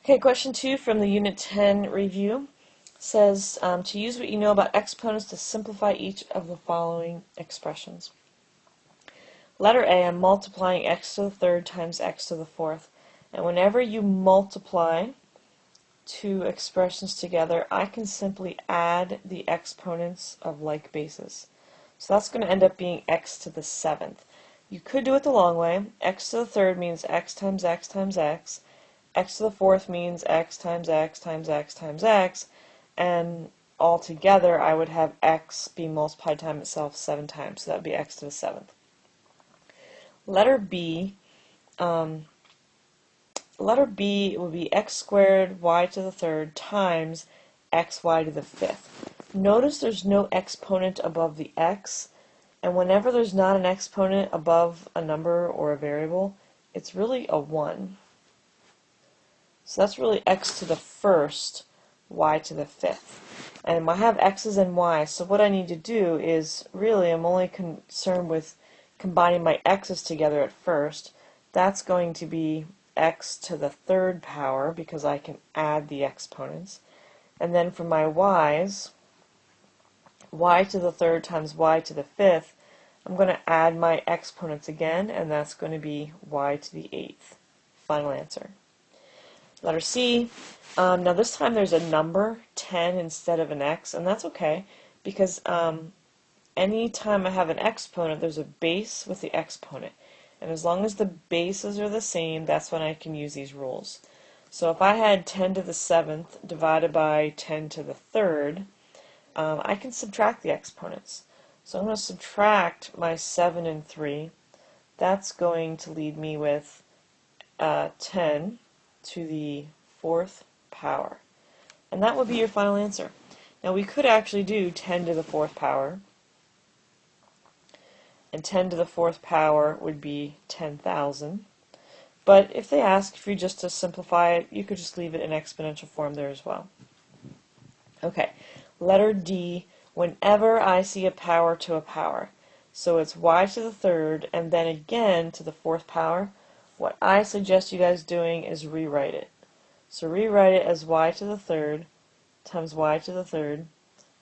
Okay, question 2 from the Unit 10 review says to use what you know about exponents to simplify each of the following expressions. Letter A, I'm multiplying x to the third times x to the fourth. And whenever you multiply two expressions together, I can simply add the exponents of like bases. So that's going to end up being x to the seventh. You could do it the long way. X to the third means x times x times x. X to the fourth means x times x times x times x. And altogether, I would have x be multiplied times itself 7 times. So that would be x to the seventh. Letter B would be x squared y to the third times xy to the fifth. Notice there's no exponent above the x, and whenever there's not an exponent above a number or a variable, it's really a 1. So that's really x to the first, y to the fifth. And I have x's and y's, so what I need to do is, really, I'm only concerned with combining my x's together at first. That's going to be x to the third power, because I can add the exponents. And then for my y's, y to the third times y to the fifth, I'm going to add my exponents again, and that's going to be y to the eighth. Final answer. Letter C, now this time there's a number, 10, instead of an x, and that's okay, because any time I have an exponent, there's a base with the exponent. And as long as the bases are the same, that's when I can use these rules. So if I had 10 to the 7th divided by 10 to the 3rd, I can subtract the exponents. So I'm going to subtract my 7 and 3. That's going to leave me with 10 to the 4th power. And that would be your final answer. Now we could actually do 10 to the 4th power. And 10 to the 4th power would be 10,000. But if they ask for you just to simplify it, you could just leave it in exponential form there as well. Okay, letter D, whenever I see a power to a power. So it's y to the third, and then again to the 4th power. What I suggest you guys doing is rewrite it. So rewrite it as y to the third times y to the third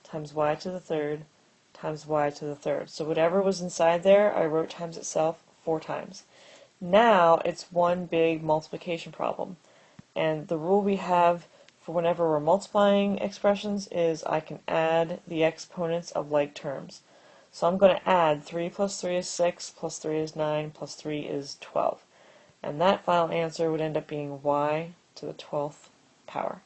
times y to the third times y to the third. So whatever was inside there, I wrote times itself 4 times. Now it's one big multiplication problem. And the rule we have for whenever we're multiplying expressions is I can add the exponents of like terms. So I'm going to add 3 plus 3 is 6, plus 3 is 9, plus 3 is 12. And that final answer would end up being y to the 12th power.